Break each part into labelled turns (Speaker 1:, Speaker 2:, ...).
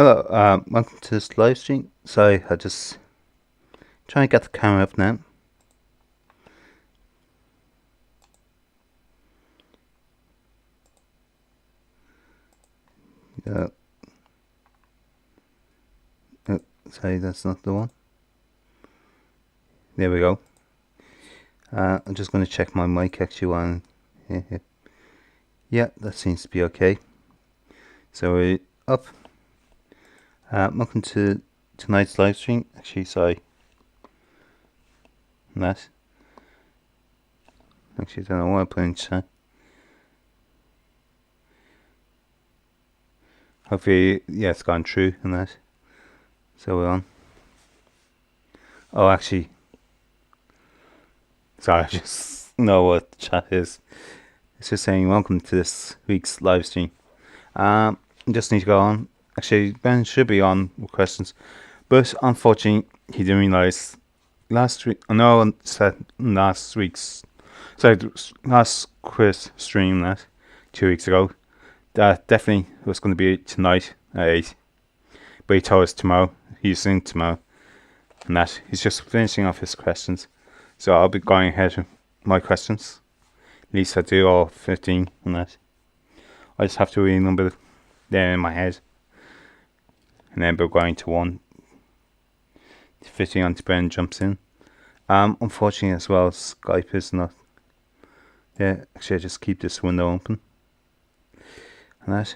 Speaker 1: Hello, welcome to this live stream. Sorry, I just trying to get the camera up now. Oh, sorry, that's not the one. There we go. I'm just going to check my mic actually on. Yeah, that seems to be okay. So we're up. Welcome to tonight's live stream. Actually, sorry. That. Actually, I don't know what I put in chat. Hopefully, yeah, it's gone through and that. So we're on. Oh, actually, sorry, I just know what chat is. It's just saying welcome to this week's live stream. Just need to go on. Actually, Ben should be on with questions, but unfortunately, he didn't realize last week. No, said last week's, sorry, last quiz stream that 2 weeks ago. That definitely was going to be tonight at 8. But he told us tomorrow. He's in tomorrow, and that he's just finishing off his questions. So I'll be going ahead with my questions. At least I do all 15 and that. I just have to renumber them in my head. And then we're going to 1. 15 until Ben jumps in. Unfortunately as well, Skype is not. Yeah, actually I just keep this window open. And that.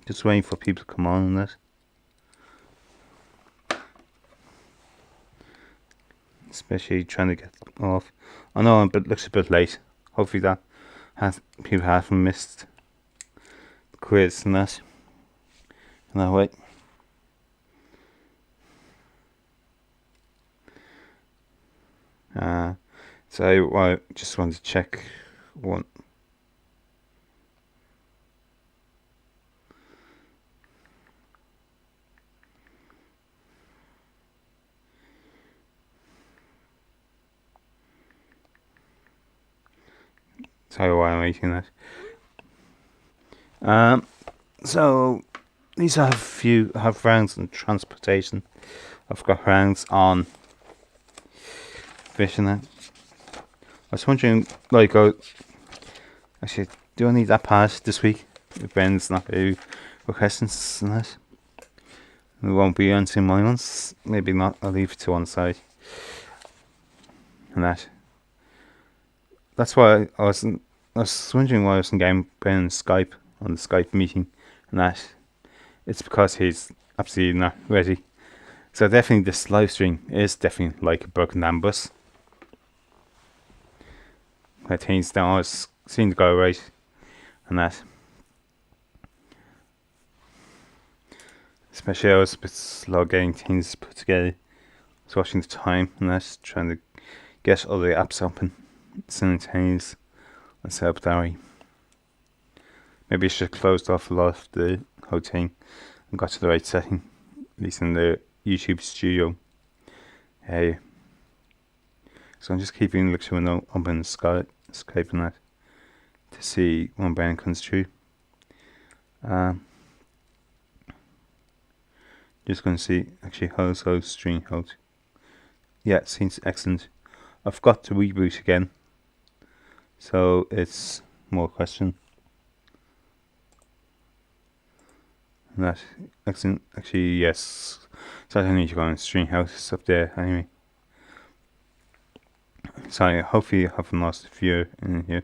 Speaker 1: Just waiting for people to come on and that. Especially trying to get off. I know it looks a bit late. Hopefully that people haven't missed the quiz and that. And that way. So I just wanted to check one. Sorry why I'm making that. So these are have rounds on transportation. I've got rounds on fish and that. I was wondering, like, actually, do I need that pass this week? If Ben's not here with questions and that. We won't be answering my ones. Maybe not. I'll leave it to one side. And that. That's why I was wondering why I wasn't getting Ben Skype on the Skype meeting and that. It's because he's absolutely not ready. So definitely this live stream is definitely like a broken down bus. Where things don't always seem to go right and that. Especially I was a bit slow getting things put together. I was watching the time and that, trying to get all the apps open simultaneous and set up that way. Maybe I should have closed off a lot of the whole thing and got to the right setting, at least in the YouTube studio. Hey. So I'm just keeping the window open Skype and that to see when Ben comes through. Just going to see actually how's stream out. Yeah, it seems excellent. I've got to reboot again, so it's more question. And that excellent. Actually, yes. So I don't need to go on stream house. It's up there anyway. So hopefully you haven't lost a viewer in here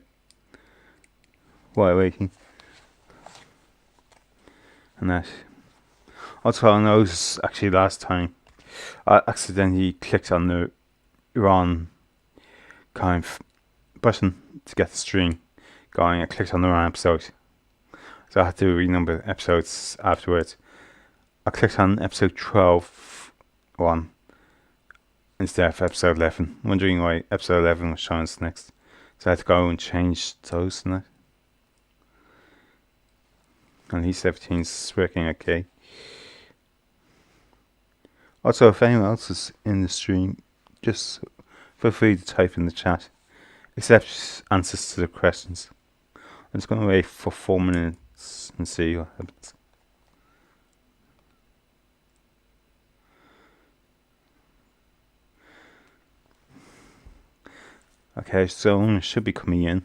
Speaker 1: while waiting. And that. Also, I noticed actually last time I accidentally clicked on the wrong kind of button to get the stream going. I clicked on the wrong episode, so I had to renumber episodes afterwards. I clicked on episode 12 one instead of episode 11, wondering why episode 11 was showing us next. So I had to go and change those and that. At least everything's working okay. Also, if anyone else is in the stream, just feel free to type in the chat, except answers to the questions. I'm just going to wait for 4 minutes and see what happens. Okay, someone should be coming in.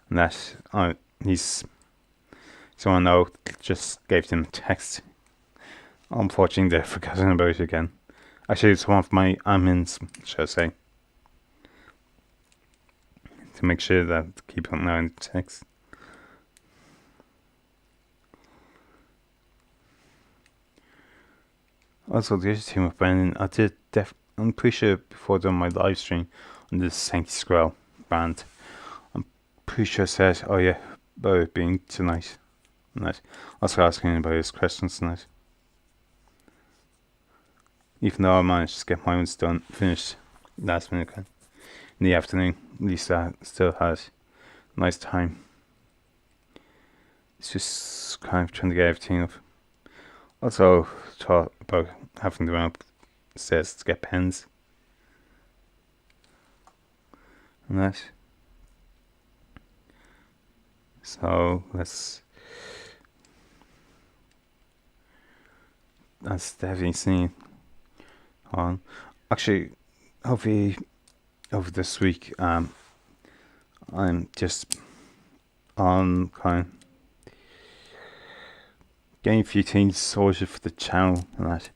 Speaker 1: And that he's someone I just gave them a text. Unfortunately, they've forgotten about it again. Actually, it's one of my admins, should I say, to make sure that keep an eye on the text. Also, the other thing with Brendan, I'm pretty sure before doing my live stream on the Sancti Scroll band, I'm pretty sure I said, oh yeah, about it being tonight. Night. Also asking about his questions tonight. Even though I managed to get my ones done, finished last minute in the afternoon, at least I still had a nice time. It's just kind of trying to get everything up. Also thought about having to run upstairs to get pens and that. So that's definitely seen on. Actually, hopefully over this week, I'm just on kind of getting a few things sorted for the channel and that.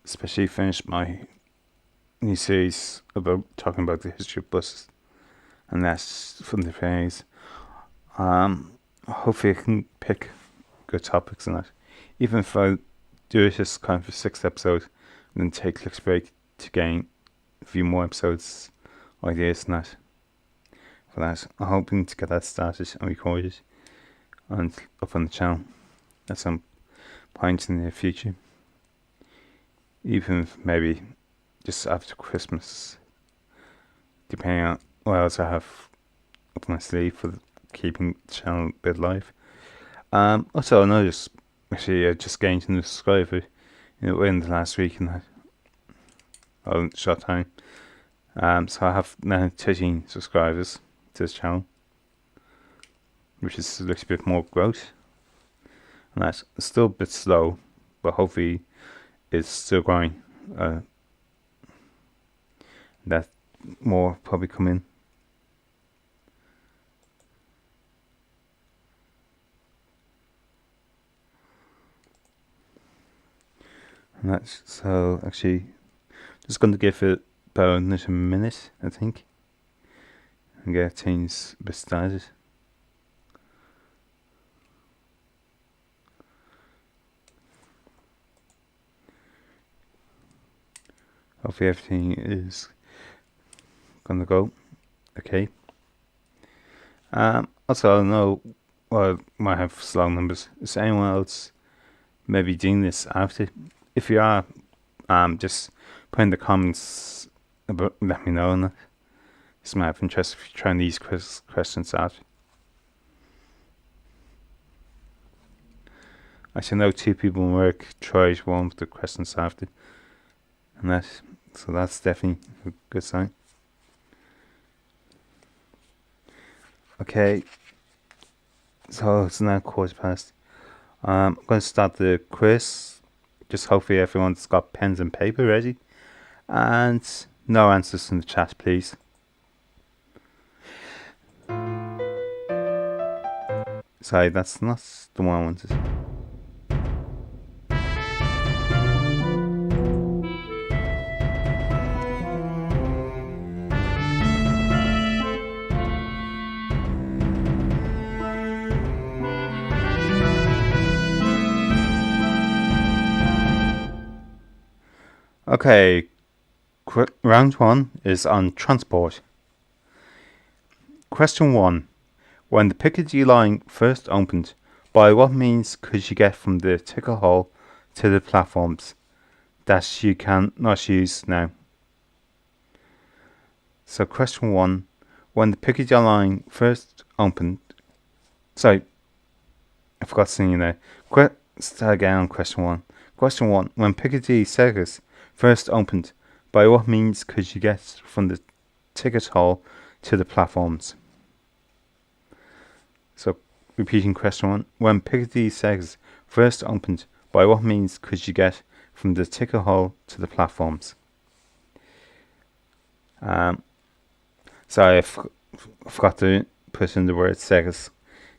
Speaker 1: Especially finished my new series about talking about the history of buses, and that's from the phase. Hopefully I can pick good topics and that. Even if I do it just kind of a 6th episode, and then take a little break to gain a few more episodes, ideas and that. For that, I'm hoping to get that started and recorded and up on the channel at some point in the future. Even if maybe just after Christmas, depending on what else I have up my sleeve for keeping the channel a bit live. Also, I noticed actually I just gained a new subscriber in the last week in that short time. So I have now 13 subscribers to this channel, which is a little bit more growth. And that's still a bit slow, but hopefully it's still growing. That more probably come in. And that's so actually just going to give it about a minute, I think, and get things a bit started. Hopefully everything is gonna go okay. Also, I don't know, well, might have slow numbers. Is anyone else maybe doing this after? If you are, just put in the comments about, let me know, and it's might have interest if you're trying these questions out. I should know 2 people in work tried one of the questions after, and that, so that's definitely a good sign. Okay, so it's now 1:15. I'm going to start the quiz. Just hopefully everyone's got pens and paper ready. And no answers in the chat, please. Sorry, that's not the one I wanted. Okay, round 1 is on transport. Question 1. When the Piccadilly line first opened, by what means could you get from the ticket hall to the platforms that you cannot use now? So question 1. When the Piccadilly line first opened... Sorry, I forgot to sing you there. Start again on question 1. Question 1. When Piccadilly Circus first opened, by what means could you get from the ticket hall to the platforms? So, repeating question 1. When Piccadilly Circus first opened, by what means could you get from the ticket hall to the platforms? Sorry, forgot to put in the word seconds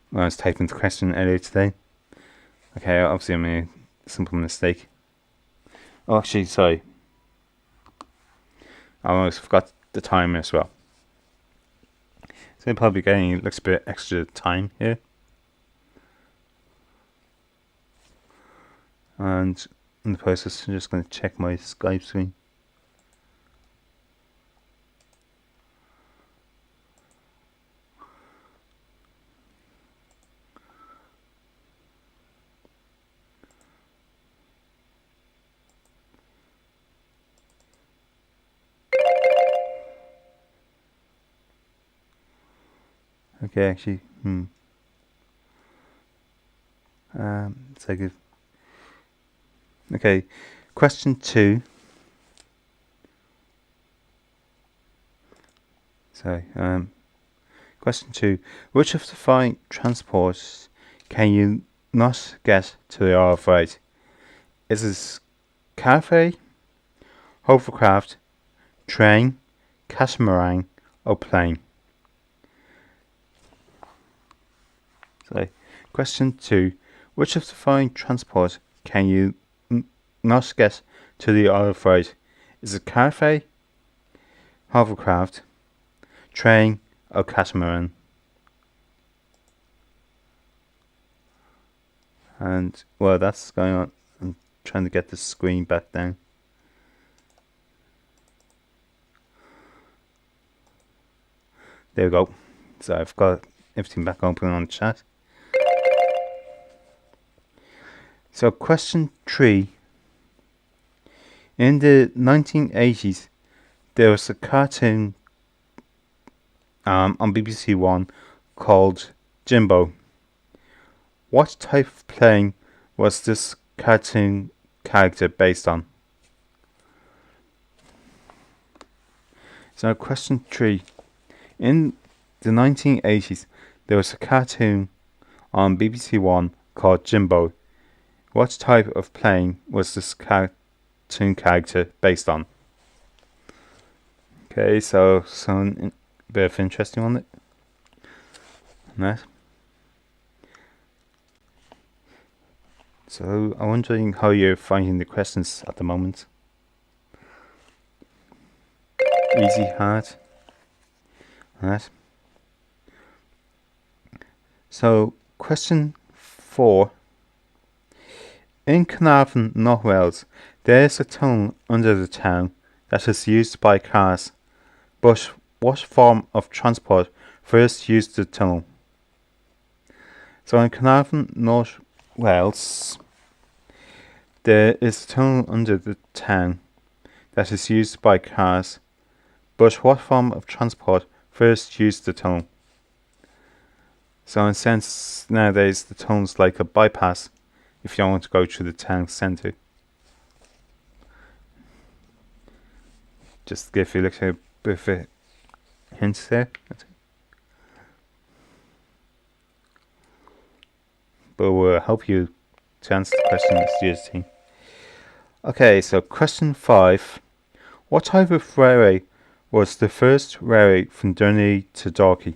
Speaker 1: when I was typing the question earlier today. Okay, obviously I made a simple mistake. Oh, actually, sorry. I almost forgot the timer as well. So I'm probably getting a little bit extra time here. And in the process, I'm just going to check my Skype screen. Okay, actually, so good. Okay, question 2. Sorry, question 2. Which of the following transports can you not get to the Isle of Wight? Is it car ferry, hovercraft, train, catamaran, or plane? So, question 2. Which of the following transport can you not get to the Isle of Wight? Is it car ferry, hovercraft, train, or catamaran? And well, that's going on. I'm trying to get the screen back down. There we go. So I've got everything back open on the chat. So question 3. In the 1980s, there was a cartoon on BBC One called Jimbo. What type of plane was this cartoon character based on? So question 3. In the 1980s, there was a cartoon on BBC One called Jimbo. What type of plane was this cartoon character based on? Okay, so some bit of interesting on it. Nice. So I'm wondering how you're finding the questions at the moment. Easy, hard. Right. So question 4. In Carnarvon, North Wales, there is a tunnel under the town that is used by cars. But what form of transport first used the tunnel? So in Carnarvon, North Wales, there is a tunnel under the town that is used by cars. But what form of transport first used the tunnel? So in a sense, nowadays the tunnel's like a bypass if you don't want to go through the town centre. Just to give you a little bit of a hint there. But we'll help you to answer the question as you think. Okay, so question 5. What type of railway was the first railway from Dundee to Dalkey?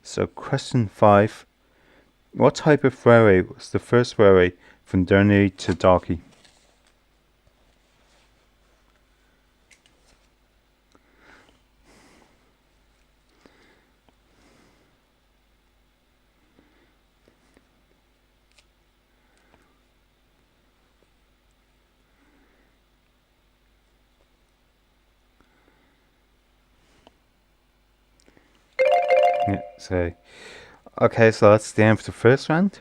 Speaker 1: So question 5. What type of railway was the first railway from Dundee to Dalkey? Yeah, so okay, so that's the end of the first round.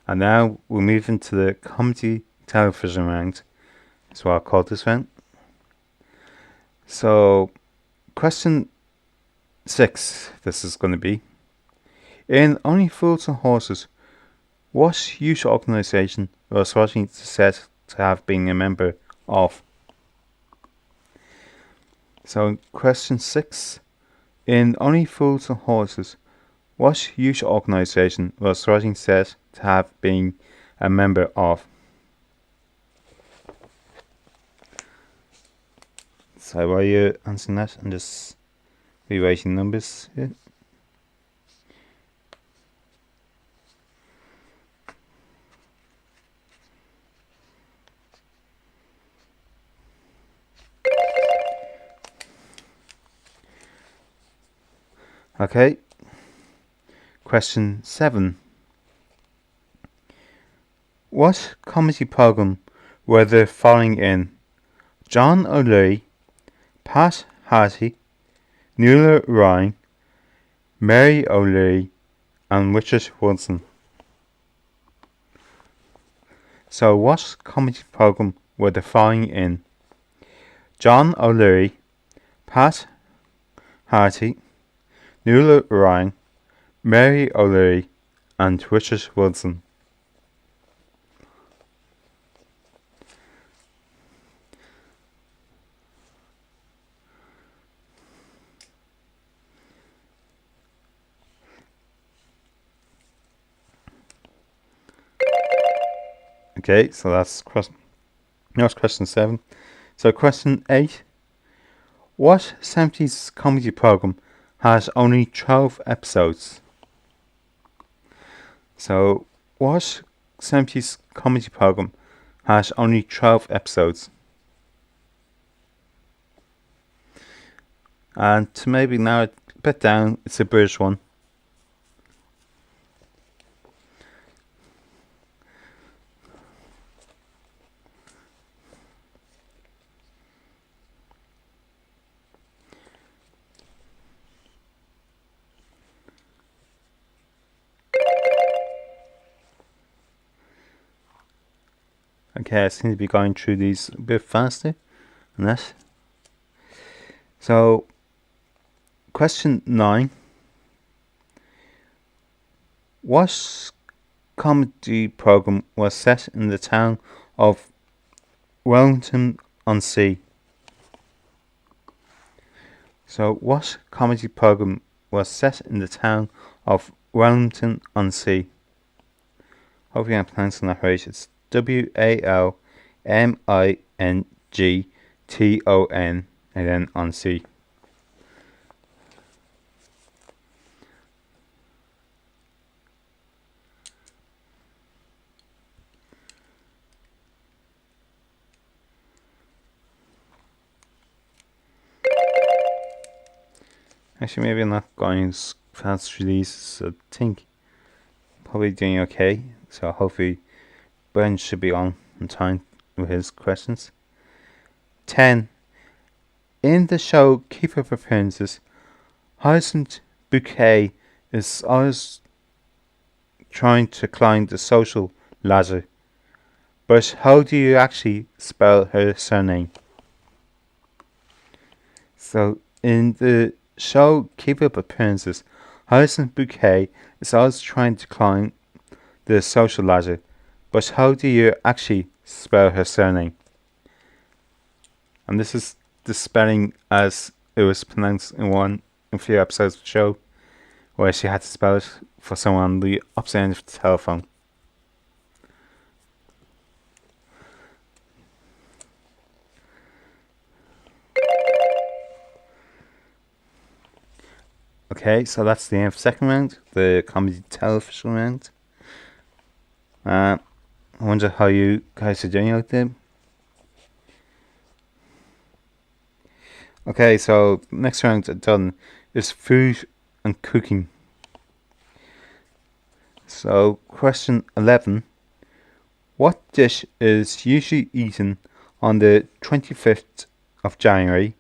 Speaker 1: And now we'll move into the comedy television round. That's what I'll call this round. So, question 6, this is going to be. In Only Fools and Horses, what youth organisation was Roger said to have been a member of? So, question 6. In Only Fools and Horses, what youth organisation was Roger said to have been a member of? So while you're answering that, I'm just rewriting numbers here. Okay. Question 7. What comedy programme were the following in? John O'Leary, Pat Harty, Nuala Ryan, Mary O'Leary, and Richard Wilson. So what comedy programme were the following in? John O'Leary, Pat Harty, Nuala Ryan, Mary O'Leary, and Richard Wilson. Okay, so that's question 7. So question 8. What 70s comedy programme has only 12 episodes? So what 70s comedy programme has only 12 episodes? And to maybe narrow it a bit down, it's a British one. Okay, I seem to be going through these a bit faster than that. So, question 9. What comedy programme was set in the town of Wellington-on-Sea? So, what comedy programme was set in the town of Wellington-on-Sea? Hopefully I'm pronouncing that right. It's Walmington and then on sea. Actually, maybe I'm not going as fast through these, so I think probably doing okay. So hopefully Ben should be on time with his questions. 10. In the show Keep Up Appearances, Hyacinth Bouquet is always trying to climb the social ladder. But how do you actually spell her surname? So in the show Keep Up Appearances, Hyacinth Bouquet is always trying to climb the social ladder. But how do you actually spell her surname? And this is the spelling as it was pronounced in a few episodes of the show, where she had to spell it for someone on the opposite end of the telephone. Okay, so that's the end of the second round, the comedy television round. I wonder how you guys are doing out there. Okay, so next round done is food and cooking. So question 11. What dish is usually eaten on the 25th of January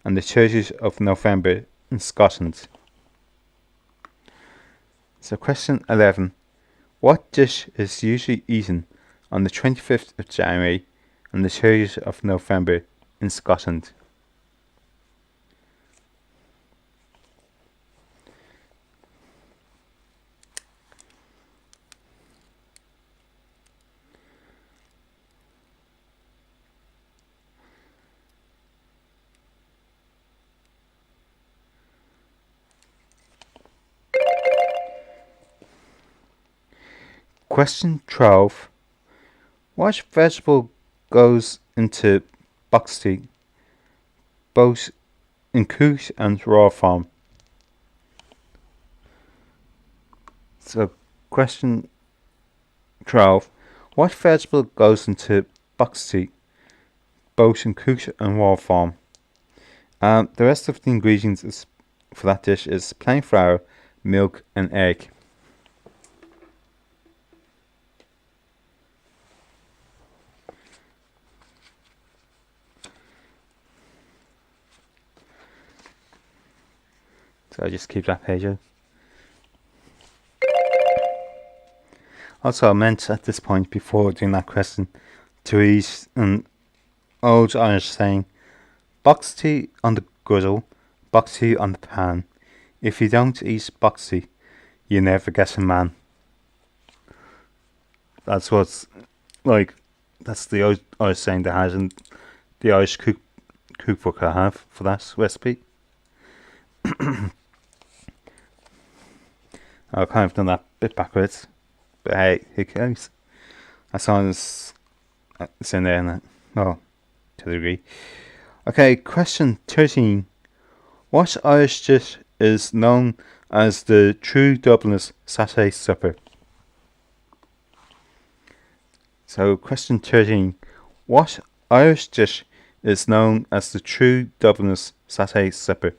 Speaker 1: and the 30th of November in Scotland? So question 11. What dish is usually eaten on the 25th of January and the 30th of November in Scotland? Question 12. What vegetable goes into box tea? both in cooked and raw form. So, question 12. What vegetable goes into box tea, both in cooked and raw form? The rest of the ingredients for that dish is plain flour, milk, and egg. So I just keep that page out. Also, I meant at this point, before doing that question, to use an old Irish saying, box tea on the griddle, box tea on the pan. If you don't eat box tea, you never get a man. That's what's like. That's the Irish saying they had in the Irish cookbook I have for that recipe. I've kind of done that bit backwards, but hey, who cares? As long as it's in there, and well, to the degree. Okay, question 13. What Irish dish is known as the true Dubliners Saturday supper? So, question 13. What Irish dish is known as the true Dubliners Saturday supper?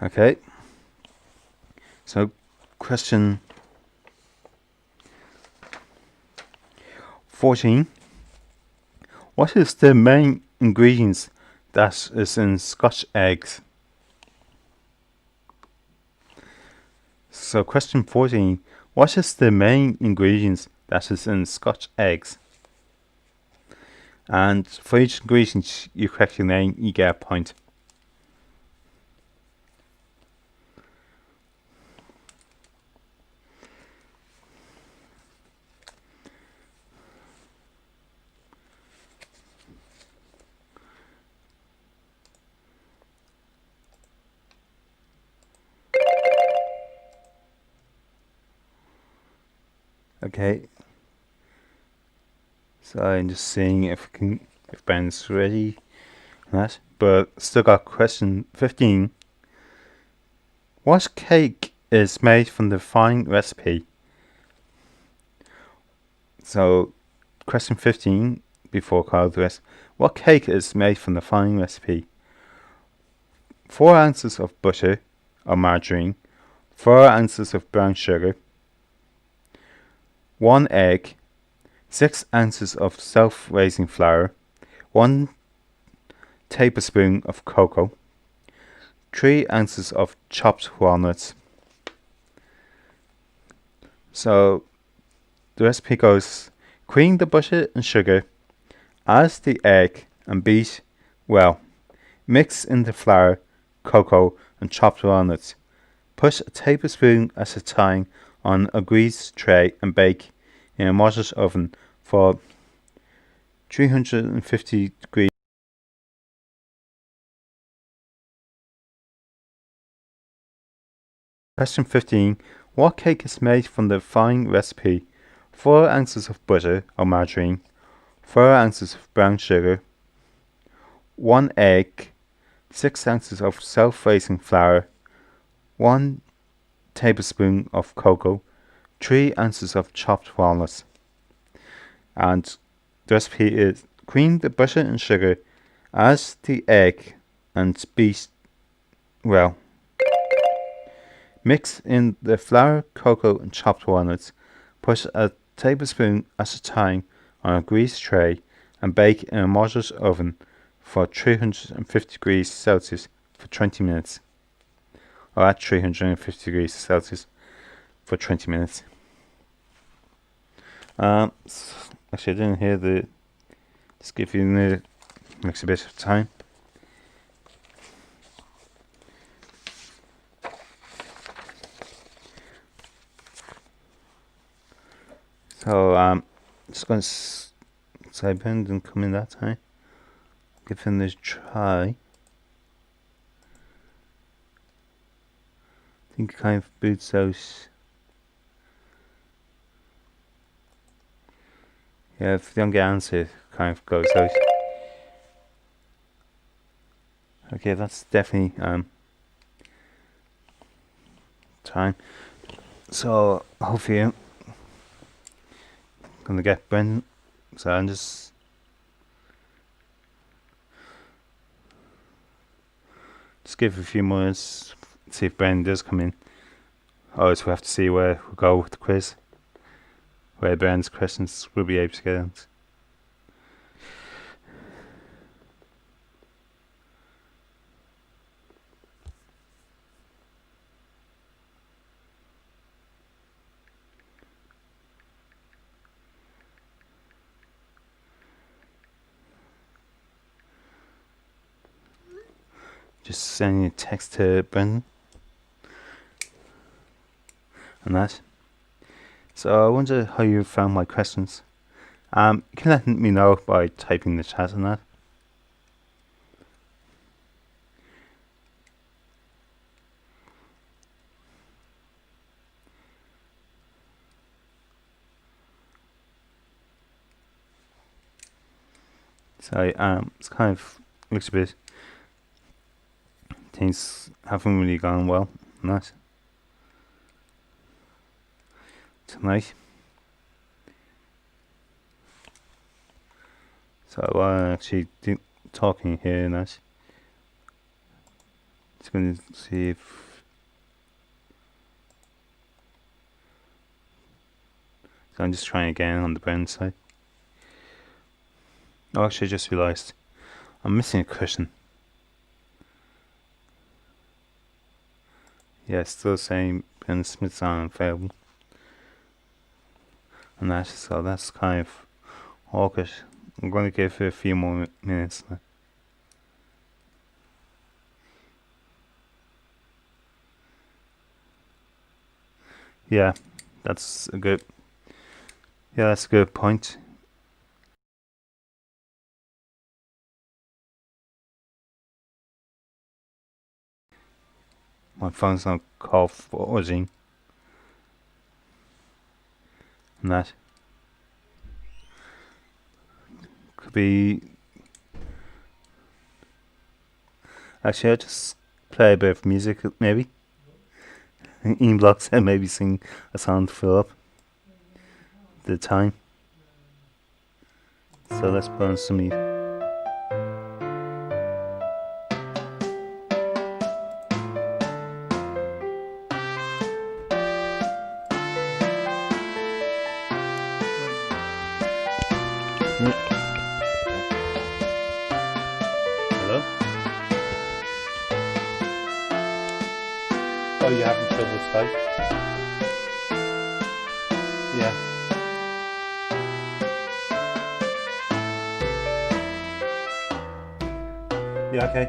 Speaker 1: Okay. So, question 14. What is the main ingredients that is in Scotch eggs? So, question 14. What is the main ingredients that is in Scotch eggs? And for each ingredient you correctly name, you get a point. Okay. So I'm just seeing if Ben's ready on that. But still got question 15. What cake is made from the following recipe? So question 15 before called the rest. What cake is made from the following recipe? 4 ounces of butter or margarine, 4 ounces of brown sugar, 1 egg, 6 ounces of self-raising flour, 1 tablespoon of cocoa, 3 ounces of chopped walnuts. So the recipe goes: cream the butter and sugar, add the egg and beat well. Mix in the flour, cocoa and chopped walnuts. Put a tablespoon at a time on a greased tray and bake in a moderate oven for 350 degrees. Question 15. What cake is made from the following recipe? 4 ounces of butter or margarine, 4 ounces of brown sugar, 1 egg, 6 ounces of self-raising flour, 1 tablespoon of cocoa, 3 ounces of chopped walnuts. And the recipe is: cream the butter and sugar, add the egg and beat well. Mix in the flour, cocoa and chopped walnuts. Put a tablespoon at a time on a greased tray and bake in a moderate oven for 350 degrees Celsius for 20 minutes. Or at 350 degrees Celsius for 20 minutes. Actually, I didn't hear the. Just give you the next bit of time. So just gonna say Ben didn't come in that time. Give him this try. I think it kind of boots out. Yeah, if you don't get answer, it kind of goes out. Okay, that's definitely time. So hopefully I'm gonna get Brendan. So I'm just give a few minutes, see if Brendan does come in. Oh, so we have to see where we go with the quiz, where Brendan's questions will be able to get answered. Just sending a text to Brendan and that. So I wonder how you found my questions. You can let me know by typing the chat and that. So it's kind of looks a bit, things haven't really gone well and that tonight. So I'm actually talking here and that. Just going to see if. So I'm just trying again on the Brendan side. Oh, actually, I just realised I'm missing a cushion. Yeah, it's still saying Brendan Smith's unavailable. And that, so that's kind of awkward. I'm going to give it a few more minutes. Yeah, that's a good. Yeah, that's a good point. My phone's not call forwarding. And that could be. Actually, I'll just play a bit of music, maybe. In blocks and maybe sing a song to fill up the time. So let's put on some music. Hello? Oh, you having trouble with Skype? Yeah. Yeah, okay.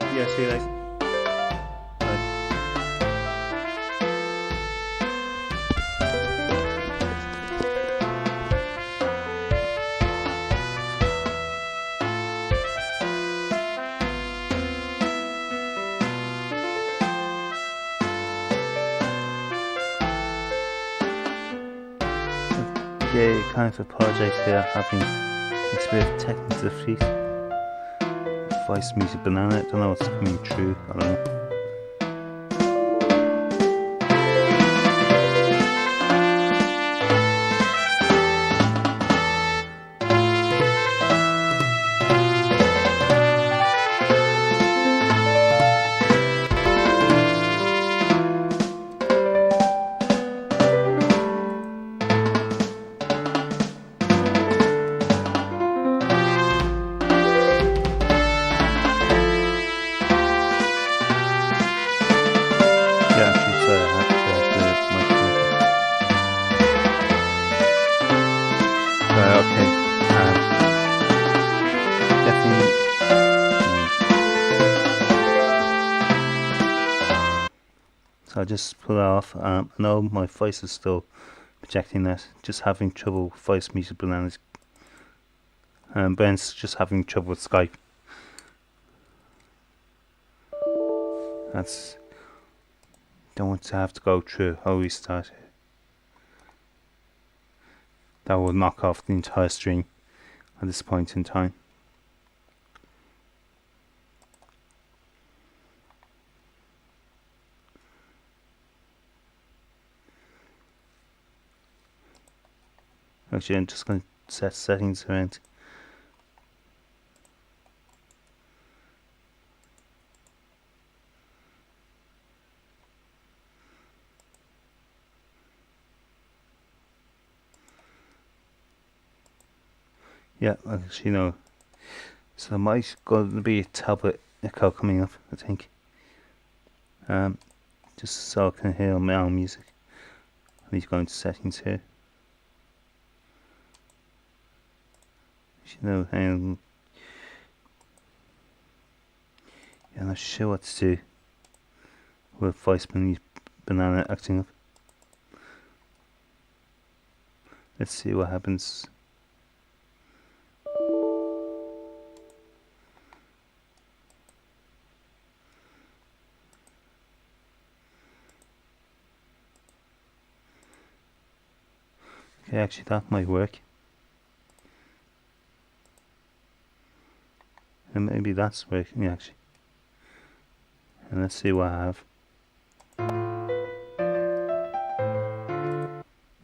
Speaker 1: Yeah, see you later. Bye. Yeah, kind of apologise here, having a bit of technical difficulties. Voice music banana, I don't know what's coming through, I don't know. So I'll just pull it off. I know my voice is still projecting that. Just having trouble with Voice Music Bananas. Ben's just having trouble with Skype. That's... Don't want to have to go through how we start. That will knock off the entire stream at this point in time. Actually, I'm just going to set settings around. Yeah, actually no. So there might going to be a tablet echo coming up, I think. Just so I can hear my own music. I need to go into settings here. Yeah, I'm not sure what to do with Voice Banana acting up. Let's see what happens. Okay, actually that might work. And maybe that's working actually. And let's see what I have.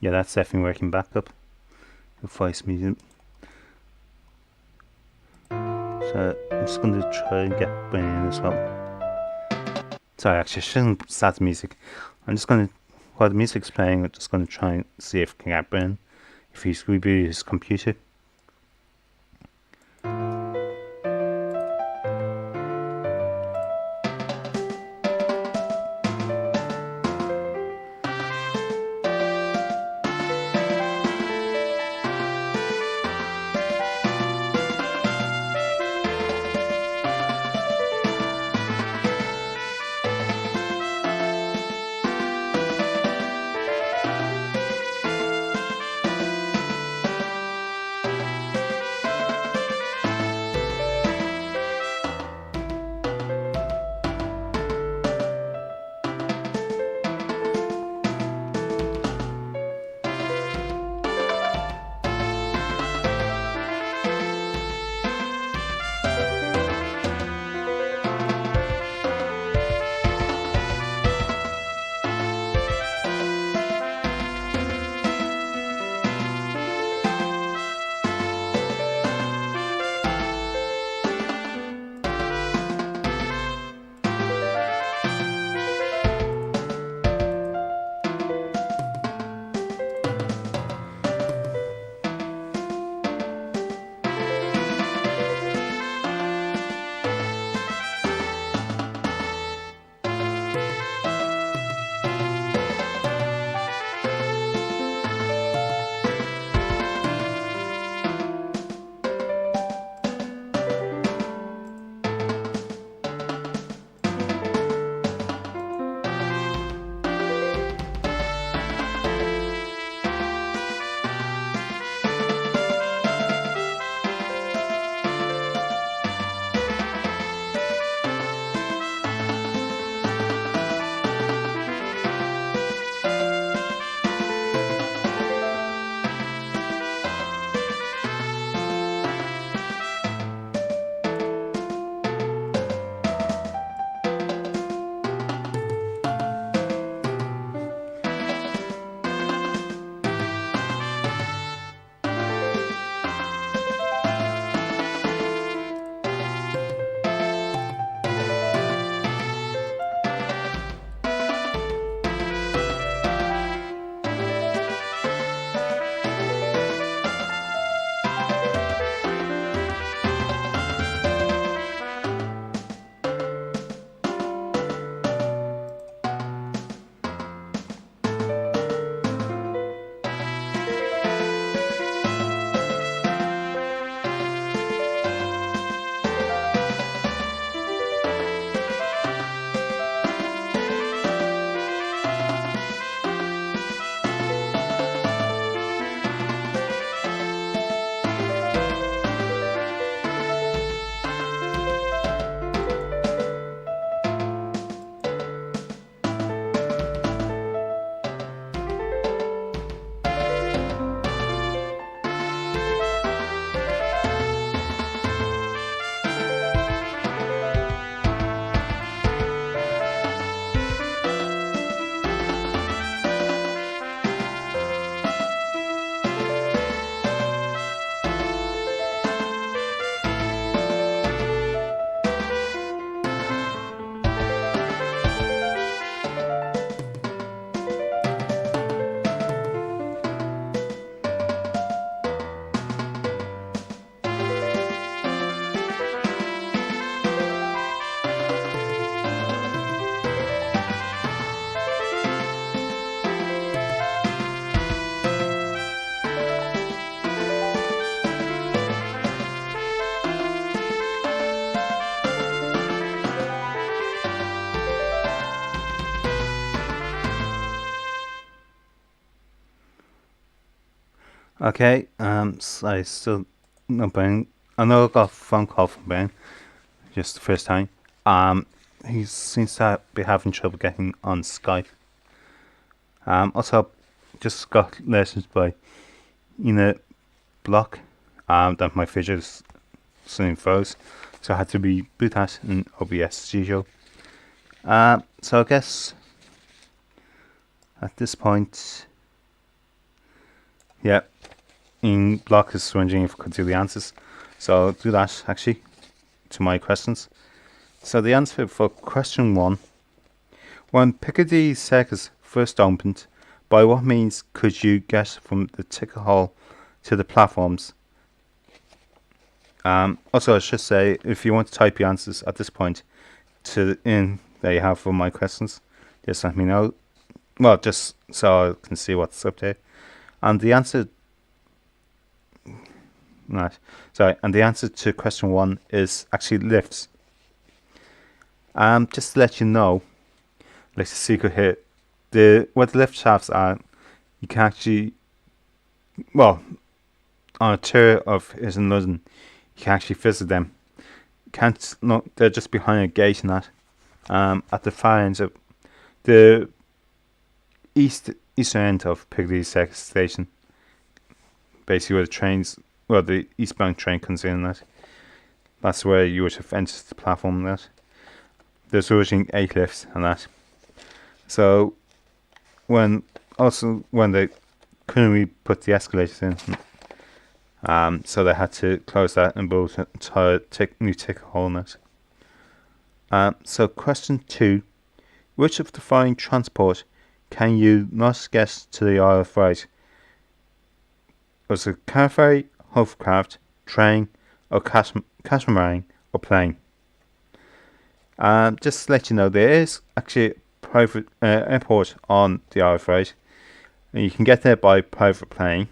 Speaker 1: Yeah, that's definitely working back up. The Voice Music. So I'm just going to try and get Ben in as well. Sorry, actually I shouldn't start the music. I'm just going to, while the music's playing, I'm just going to try and see if I can get Ben, if he's rebooted his computer. Okay, so I still no Ben. I know I got a phone call from Ben just the first time. Um, he seems to be having trouble getting on Skype. Also, just got letters by Ina Block. That my fidget soon froze, so I had to reboot that in OBS Studio. So I guess at this point, yeah, in Block is wondering if I could do the answers. So I'll do that actually to my questions. So the answer for question 1: when Piccadilly Circus first opened, by what means could you get from the ticket hall to the platforms? Also, I should say, if you want to type your answers at this point to in that you have for my questions, just let me know. Well, just so I can see what's up there. And the answer, right? Sorry, and the answer to question 1 is actually lifts. Just to let you know, like the secret here, what the lift shafts are, you can actually, well, on a tour of it in London, you can actually visit them. Can't no, they're just behind a gate and that. At the far end of the eastern end of Piccadilly Circus Station, basically where the trains, well, the eastbound train comes in and that. That's where you would have entered the platform and that. There's originally 8 lifts and that. So when they couldn't really put the escalators in, so they had to close that and build an entire new ticket hall in it. So question 2: which of the following transport can you not get to the Isle of Wight? Was it car ferry, hovercraft, train, or catamaran, or plane? Just to let you know, there is actually a private airport on the Isle of Wight, and you can get there by private plane.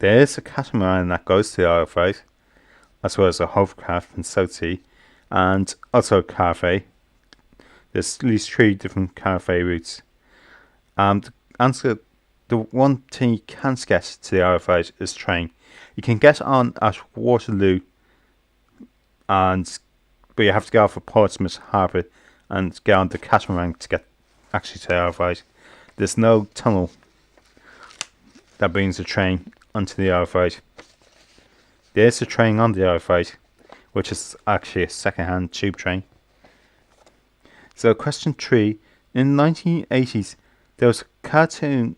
Speaker 1: There is a catamaran that goes to the Isle of Wight, as well as a hovercraft from Southsea, and also a car ferry. There's at least 3 different car ferry routes. The one thing you can't get to the Isle of Wight is train. You can get on at Waterloo, but you have to go off of Portsmouth Harbour and get on the catamaran to get actually to the Isle of Wight. There's no tunnel that brings the train onto the Isle of Wight. There is a train on the Isle of Wight, which is actually a second-hand tube train. So question 3: in the 1980s, there was a cartoon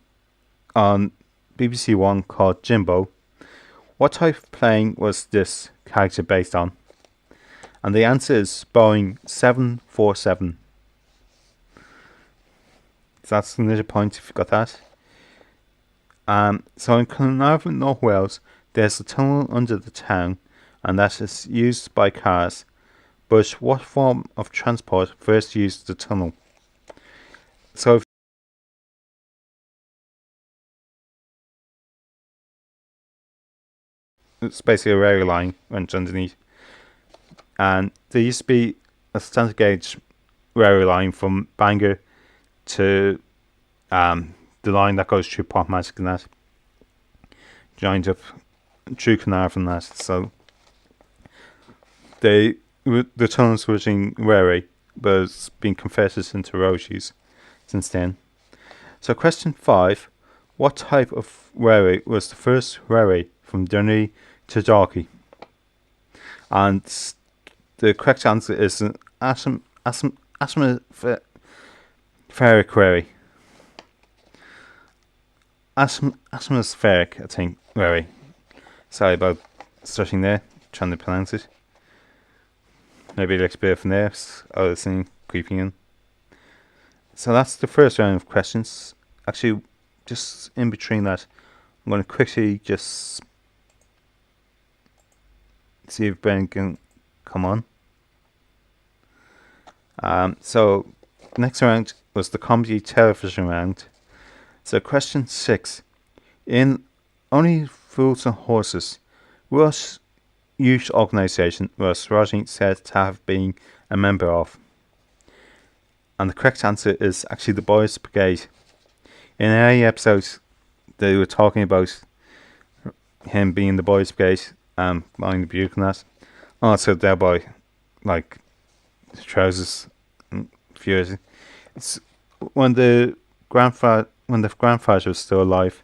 Speaker 1: on BBC One called Jimbo. What type of plane was this character based on? And the answer is Boeing 747. So that's another point if you got that. So in Carnarvon, North Wales, there's a tunnel under the town, and that is used by cars. But what form of transport first used the tunnel? So it's basically a railway line went underneath, and there used to be a standard gauge railway line from Bangor to the line that goes through Portmatic and that, joined up through Carnarvon and that. So the tunnels were in railway, but it's been converted into road use since then. So question 5: what type of railway was the first railway from Dundee to Dalkey? And the correct answer is an atmospheric railway. Atmospheric, I think, railway. Sorry about starting there, trying to pronounce it. Maybe a little bit from there, other thing creeping in. So that's the first round of questions. Actually, just in between that, I'm going to quickly just see if Ben can come on. So next round was the comedy television round. So question 6: in Only Fools and Horses, what youth organisation was Roger said to have been a member of? And the correct answer is actually the Boys Brigade. In early episodes, they were talking about him being the boys' brigade, buying the Buick and that. Also, thereby, like, the trousers and furious. It's when the grandfather was still alive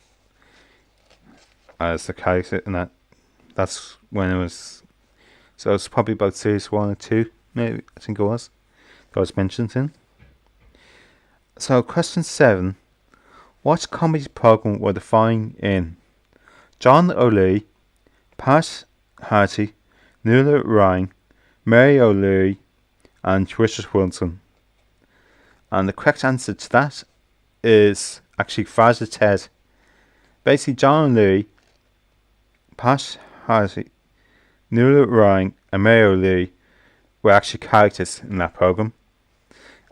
Speaker 1: as the character, and that's when it was. So it's probably about series 1 or 2, maybe, I think it was. That was mentioned in. So, question 7. What comedy program were the following in? John O'Leary, Pat Harty, Nuala Ryan, Mary O'Leary, and Richard Wilson. And the correct answer to that is actually Father Ted. Basically, John O'Leary, Pat Harty, Nuala Ryan, and Mary O'Leary were actually characters in that program.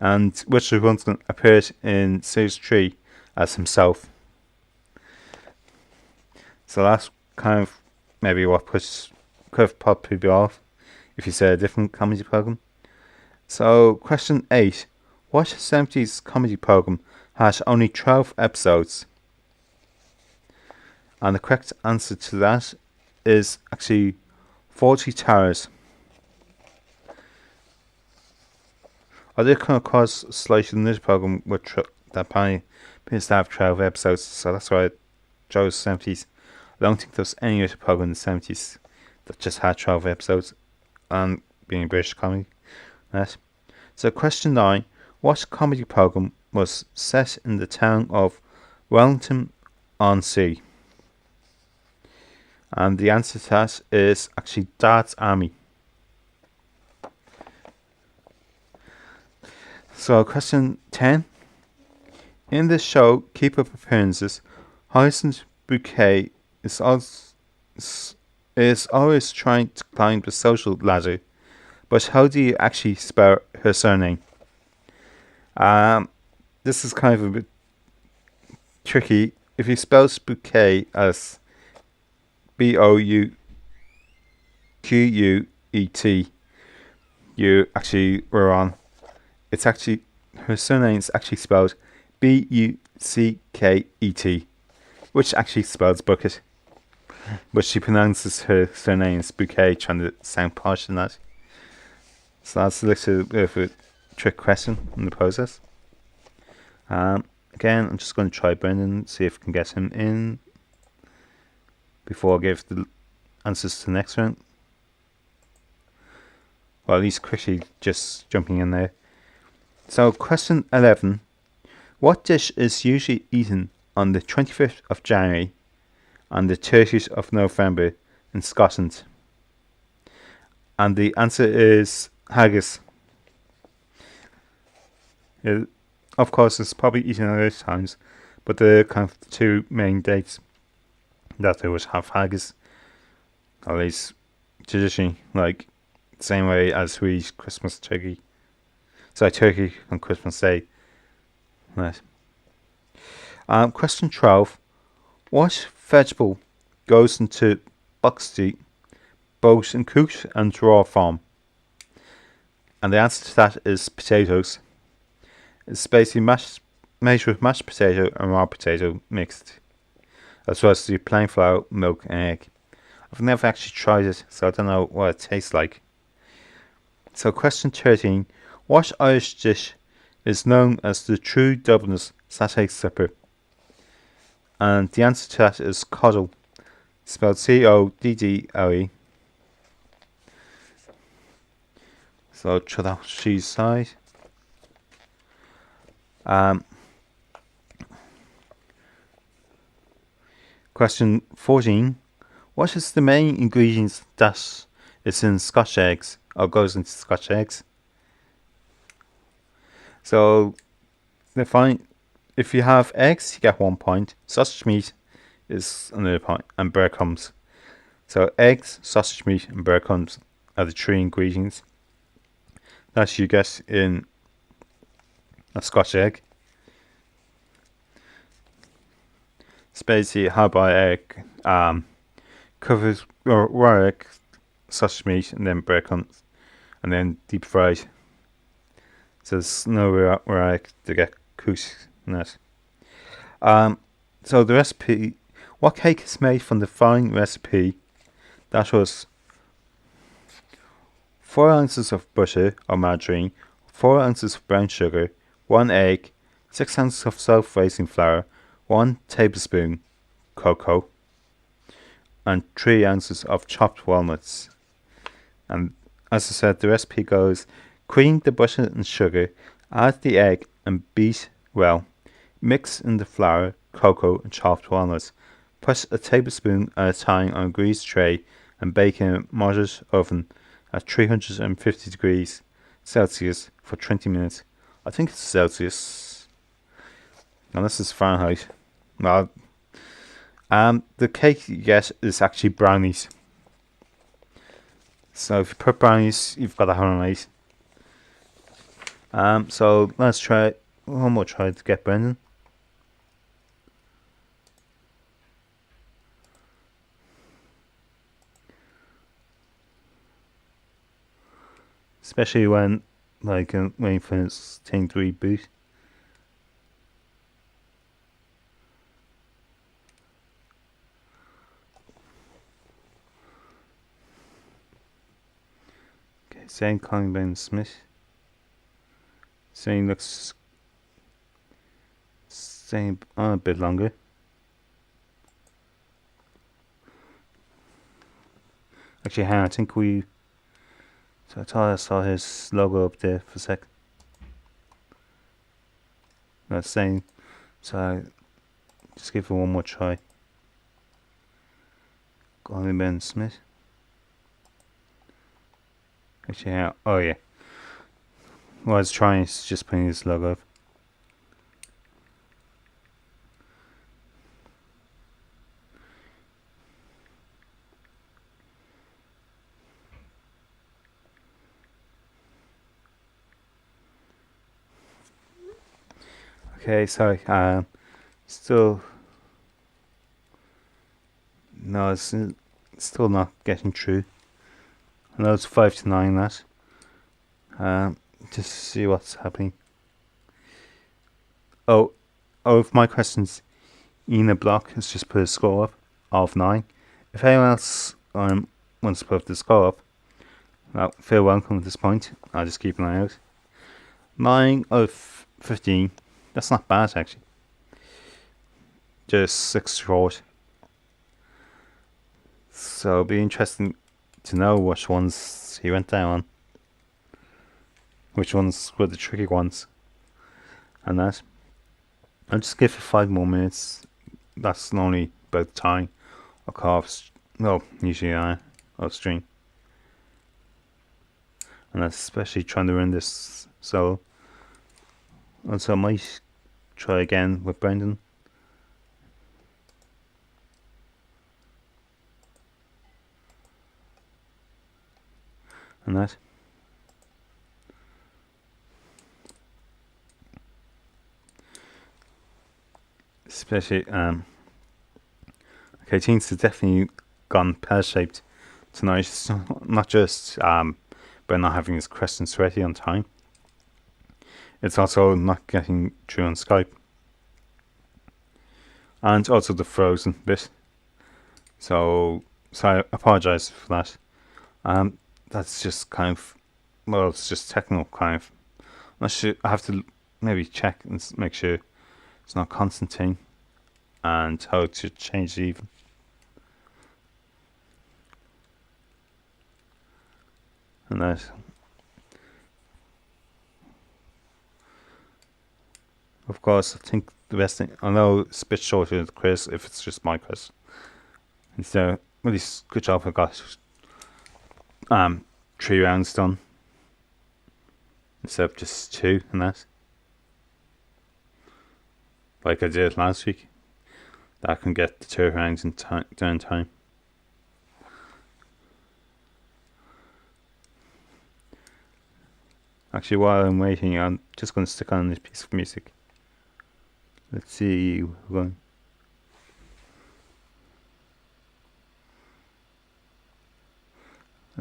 Speaker 1: And Richard Wilson appeared in series 3 as himself. So that's kind of maybe what could have popped people off if you said a different comedy program. So, question 8. What 70s comedy program had only 12 episodes? And the correct answer to that is actually 40 Towers. I did come across a slightly in this program with that apparently appears to have 12 episodes, so that's why I chose 70s. I don't think there's any other program in the 70s that just had 12 episodes, and being British comedy. Yes. So, question 9. What comedy program was set in the town of Wellington-on-Sea? And the answer to that is actually Dad's Army. So, question 10. In this show, Keep Up Appearances, Hyacinth Bouquet is always trying to climb the social ladder, but how do you actually spell her surname? This is kind of a bit tricky. If you spell Bouquet as Bouquet, you actually were wrong. It's actually, her surname is actually spelled Bucket, which actually spells bucket. But she pronounces her surname as Bouquet, trying to sound posh and that. So that's a little bit of a trick question in the process. Again, I'm just going to try Brendan, see if I can get him in before I give the answers to the next round. Well, he's quickly just jumping in there. So, question 11. What dish is usually eaten on the 25th of January and the 30th of November in Scotland? And the answer is haggis. Of course, it's probably eaten at other times, but the kind of two main dates that they would have haggis, at least traditionally, like same way as we eat Christmas turkey. So turkey on Christmas Day. Right. Question 12. What vegetable goes into boxty both in cooked and raw form? And the answer to that is potatoes. It's basically made with mashed potato and raw potato mixed, as well as the plain flour, milk and egg. I've never actually tried it, so I don't know what it tastes like. So question 13. What Irish dish is known as the True Dubliners satay supper? And the answer to that is coddle, spelled Coddle. So try that cheese side. Question 14. What is the main ingredient that is in Scotch eggs, or goes into Scotch eggs? So, if you have eggs, you get 1 point. Sausage meat is another point, and breadcrumbs. So, eggs, sausage meat, and breadcrumbs are the 3 ingredients that you get in a Scotch egg. It's basically a hard-boiled egg, covered raw egg, sausage meat, and then breadcrumbs, and then deep fried. So there's no raw egg to get cooked in that. So the recipe, what cake is made from the following recipe? That was 4 ounces of butter or margarine, 4 ounces of brown sugar, 1 egg, 6 ounces of self-raising flour, 1 tablespoon cocoa, and 3 ounces of chopped walnuts. And as I said, the recipe goes: cream the butter and sugar, add the egg and beat well. Mix in the flour, cocoa, and chopped walnuts. Put a tablespoon at a time on a greased tray and bake in a moderate oven at 350 degrees Celsius for 20 minutes. I think it's Celsius. No, this is Fahrenheit. Well, the cake you get is actually brownies. So if you put brownies, you've got a homemade. So let's try one more try to get Brendan. Especially when waiting for this thing to reboot. Okay, same calling Ben Smith. Same looks same a bit longer. Actually, I think we. So I thought I saw his logo up there for a sec. That's same. So I just give it one more try. Calling Ben Smith. Actually, yeah. Oh yeah. What I was trying is just putting his logo up. Okay, sorry. Still. No, it's still not getting through. I know it's 5 to 9 that. Just see what's happening. Oh, if my questions Ina Block has just put a score up of 9. If anyone else wants to put the score up, well, feel welcome at this point. I'll just keep an eye out. 9 of 15. That's not bad, actually. Just 6 short. So it'll be interesting to know which ones he went down on. Which ones were the tricky ones. And that. I'll just give it 5 more minutes. That's normally about the time I'll call off. Well, usually I'll stream. And that's especially trying to run this solo. Also, I might try again with Brendan. And that. Especially, okay, things have definitely gone pear-shaped tonight. It's not just by not having his questions ready on time. It's also not getting through on Skype. And also the frozen bit. So I apologise for that. That's just kind of, well, it's just technical kind of. I have to maybe check and make sure it's not Constantine and how to change it even. And that. Of course, I think the best thing, I know it's a bit shorter than the quiz if it's just my quiz. It's really good job I got 3 rounds done instead of just 2 and that. Like I did last week. That can get the 2 rounds in down time. Actually, while I'm waiting, I'm just going to stick on this piece of music. Let's see.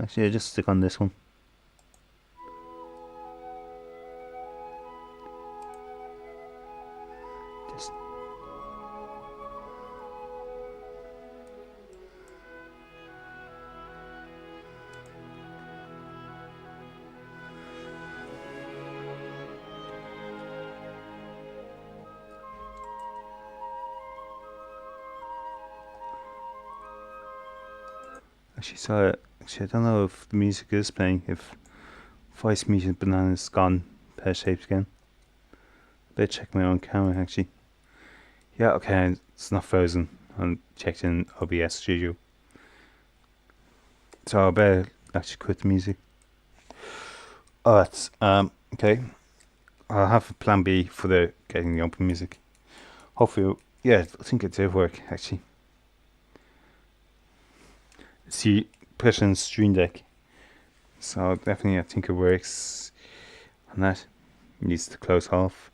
Speaker 1: Actually, I'll just stick on this one. Just Actually, I don't know if the music is playing. If Vice Music Banana's gone pear shaped again. Better check my own camera actually. Yeah, okay, it's not frozen. I checked in OBS Studio. So I better actually quit the music. Alright, okay. I'll have a plan B for the getting the open music. Hopefully, yeah, I think it did work actually. See, pushing Stream Deck. So definitely I think it works on that. It needs to close off.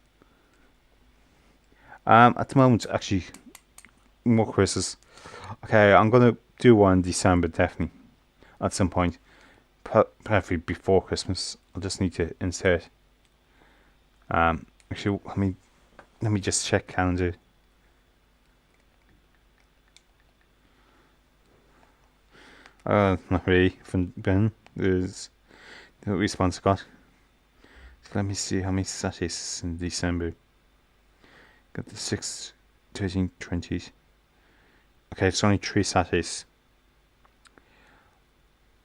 Speaker 1: At the moment, actually, more quizzes. Okay, I'm gonna do one in December definitely. At some point, preferably before Christmas. I'll just need to insert. Actually, let me just check calendar. Not really from Ben. There's no response I got. So let me see how many Saturdays in December. Got the 6th, 13th, 20th. Okay, it's only 3 Saturdays.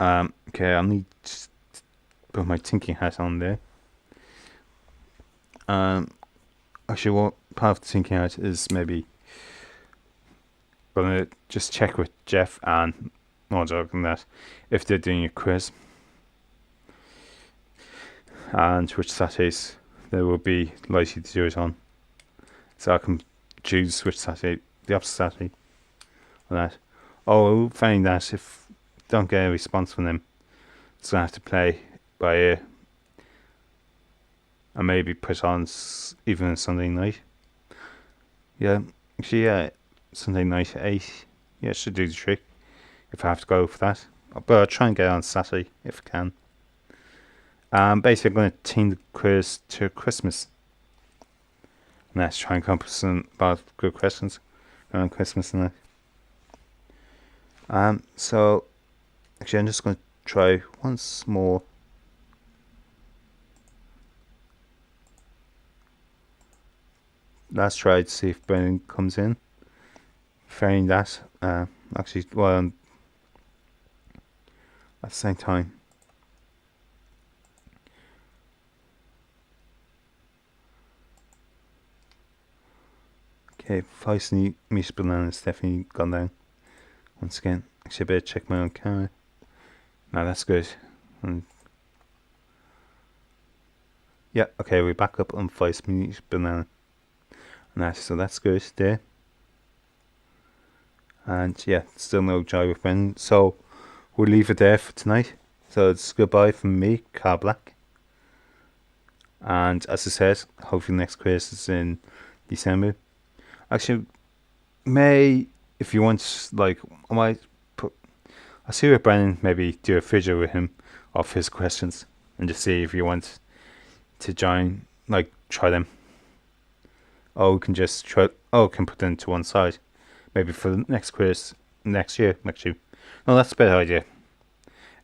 Speaker 1: Okay, I'll need to put my thinking hat on there. Actually, what part of the thinking hat is maybe gonna just check with Jeff and Mordog and that if they're doing a quiz, and which Saturdays they will be likely to do it on, so I can choose which Saturday, the opposite Saturday, on that. Oh, finding that if don't get a response from them, so I have to play by ear and maybe put on even a Sunday night. Yeah, actually, yeah, Sunday night at 8. Yeah, should do the trick if I have to go for that. But I'll try and get it on Saturday if I can. Basically, I'm going to team the quiz to Christmas. And let's try and come up with some good questions around Christmas and that. So, actually, I'm just going to try once more. Let's try to see if Brennan comes in. Failing that, actually, well, at the same time. Okay, Feisty Miss Banana's definitely gone down. Once again, actually, I better check my own camera. No, that's good. Yeah, okay, we're back up on Feisty Miss Banana. So that's good there. And yeah, still no joy with Ben. So we'll leave it there for tonight. So it's goodbye from me, Carl Black. And as I said, hopefully next quiz is in December. Actually, May, if you want, like, I might put. I'll see with Brennan, maybe do a video with him of his questions and just see if you want to join, like, try them. Or we can just try. Oh, can put them to one side. Maybe for the next quiz next year, actually. No, that's a better idea.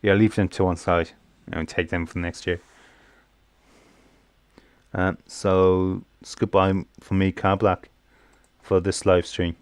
Speaker 1: Yeah, leave them to one side and take them for next year. So it's goodbye from me, Carl Black, for this live stream.